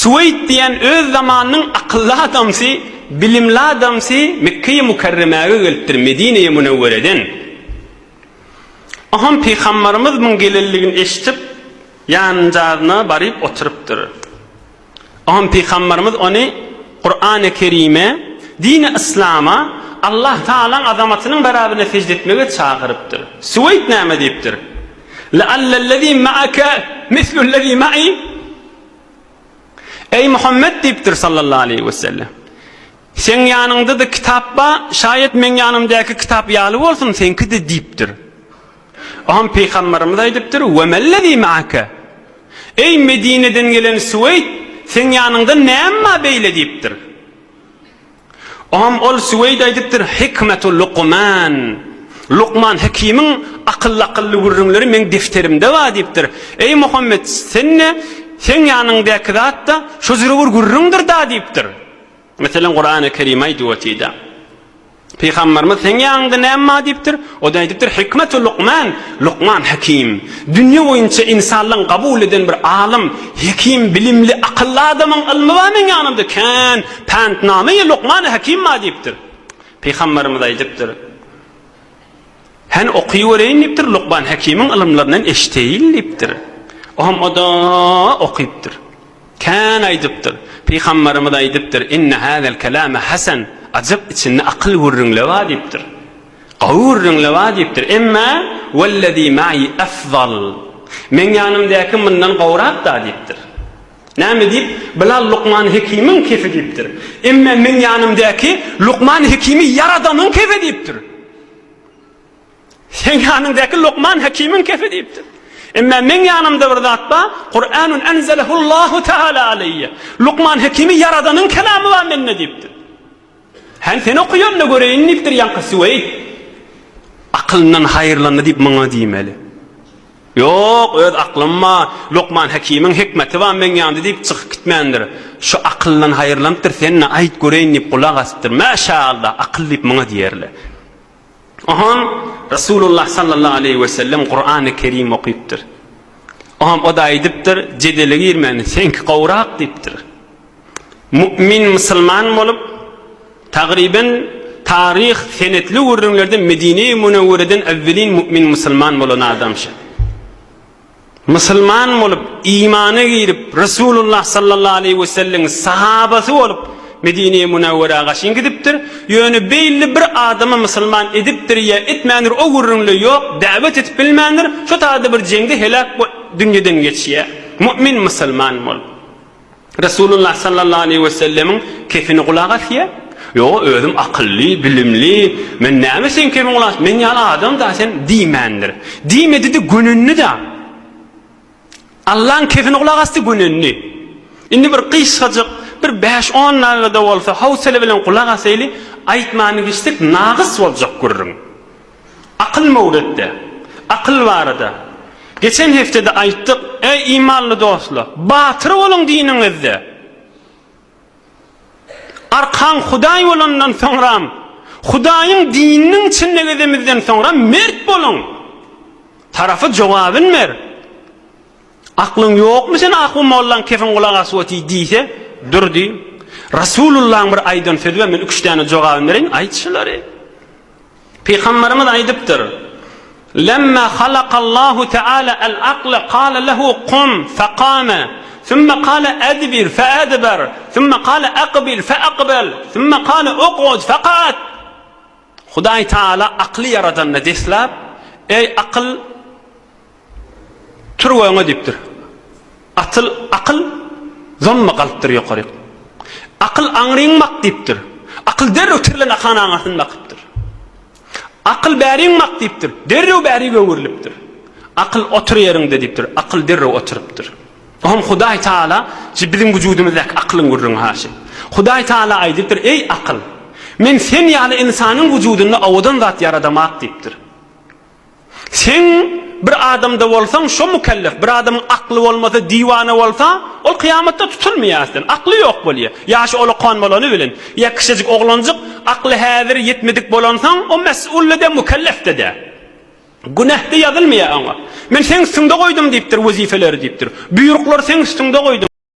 Suveyd diýen öz zamanının akıllı adamsy, bilimli adamsy Mekke-i Mukarremäge gelipdir, Medine-i Münewwereden. Aham Peygamberimiz bunun gelelligini eşitip yanjaryna baryp oturypdyr. Aham Peygamberimiz onu Kur'an-ı Kerim'e, dini İslam'a, Allah Ta'ala'nın azamatynyň beraberine secde etmege çagyrypdyr. Suveyd näme diýipdir? La'allellezî ma'aka mislü'llezî ma'i. Ey Muhammed diýipdir sallallahu aleyhi ve sellem. Sen ýanynda da kitap ba, şayet men ýanymdaky kitap ýaly bolsun, senki de diýipdir. Aham Peygamberimiz aýdypdyr: "Ve mellezî ma'aka." Ey Medine'den gelen Suveyd, sen ýanynda näme beýle diýipdir. Aham ol Suveyd aýdypdyr: "Hikmetul Luqman." Luqman Hakim'in akıllı gurrunları men defterimde var diýipdir. Ey Muhammed, sen ýanyndaky zat da şu zürür gurrundur da diýipdir. Mesela Kur'an-ı Kerim aýdypdyr. Peygamberimiz sen ýanynda näme diýipdir? O da aýdypdyr: "Hikmetul Luqman." Luqman Hakim. Dünýä boýunça insanlaryň kabul eden bir alim, hekim, bilimli, akıllı adamyň ilmi var men ýanymda. Kan, pantname Luqman Hakim ma diýipdir. Peygamberimiz aýdypdyr: "Hen okuýureýin" diýipdir, Luqman Hakim'in ilmlerinden eşiteýil diýipdir. Oham o da okypdyr. Kan aýdypdyr. Peygamberimiz aýdypdyr: "Inne hazal kelame hasan." Ajab içinde akıl gurrunly var diýipdir. Gurrunly var diýipdir. Emma wellezî ma'i afdal. Men ýanymdaky mundan gowrak da diýipdir. Näme diýip? Bilal Luqman Hakim'in kefi diýipdir. Emma men ýanymdaky Luqman Hakim'i yaradanyň kefi diýipdir. Sen ýanyndaky Luqman Hakim'in kefi diýipdir. Emma men ýanymda bir zat ba, Kur'anun enzelehullahu Teala aleyye. Luqman Hakim'i yaradanyň kelamy var menne diýipdir. Hen sen okuýanna göreýin diýipdir ýanky Suveyd. Akylyndan haýyrlandy diýip maňa diýmeli. Ýok, öz aklymma Luqman Hakim'in hikmeti var men ýandy diýip çykyp gitmendir. Şu akylyndan haýyrlandyr, senne aýt göreýin diýip kulak asypdyr. Maşallah, akıl diýip maňa diýerler. Aham Resulullah sallallahu aleyhi ve sellem Kur'an-ı Kerim okypdyr. Aham o da aýdypdyr, jedele girmeni, senki gowrak diýipdir. Mümin, musulman bolup, taqriben tarih senetli urunlardan Medine-i Münewwereden evvelin mümin musulman bolan adamşa. Musulman bolup, imana girip, Resulullah sallallahu aleyhi ve sellem sahabası bolup, Medine-i Münewwere gaşyn gidipdir. Ýöne beýli bir adamy musulman edipdir ýa etmändir, o gurrunly ýok, däwet etip bilmändir. Şu taýda bir jeňde helak dünýeden geçýär. Mümin musulman bol. Resulullah sallallahu aleyhi ve sellemin kefini kulak asýar. Yo, özüm akıllı, bilimli, men näme sen kefini kulak? Men ýaly adam da sen diýmändir. Diýmedi de gününni da. Allah'ın kefini kulak asdy gününni. Indi bir qysgaçyk bir 5-10 nagada bolsa, hawsala bilen kulak asyly, aýtmany geçdik, nagys boljak gurrun. Akıl mawludda, akıl barada. Geçen heftede aýtdyk, ey imanly dostlar, batyr bolun diniňizde. Arkan Hudaý bolandan soňra, Hudaýyň dininiň çynligimizden soňra mert bolun. Tarafy jogabyn mer. Aklın ýokmy sen aklym bollan kefin kulak asypdy diýse, durdy. Rasulullah'ın bir aýdan sözü men 3 tane jogabyn berin aýtşylary. Peygamberimiz aýdypdyr: "Lemma halaqallahu Teala al-aqla qala lehu qum faqama, thumma qala adbir fa'adbar, thumma qala aqbil fa'aqbal, thumma qala uqud faqat." Hudaý Taala akly yaradanna deslap, ey akıl turwaňa diýipdir. Akıl zamma galypdyr ýokary. Akıl aňryňmak diýipdir. Akıl derrew tirlen akanaňasyň bakypdyr. Akıl bäriňmak diýipdir. Derrew bäriňe öwürilipdir. Akıl otur ýerinde diýipdir. Akıl derrew oturypdyr. Aham Hudaý Taala bizim wujudymyzdaky aklyň gurrun haşy. Hudaý Taala aýdypdyr: "Ey akıl, men sen ýaly insanyň wujudyny awadan zat yaradamak" diýipdir. Sen bir adamda bolsaň şo mükellef, bir adamyň akly bolmasa, diwana bolsa, ol kıyamatda tutulmaýarsyň. Akly ýok bolýar. Ýaşy ol kan bolany bilen. Ýa kişijik oglanjyk akly häzir yetmedik bolansaň, o mes'ullede mükellefde de. Günahda yazılmaya ama. Men sen üstünde koydum deyiptir, vazifeleri deyiptir. Büyürükler sen üstünde koydum.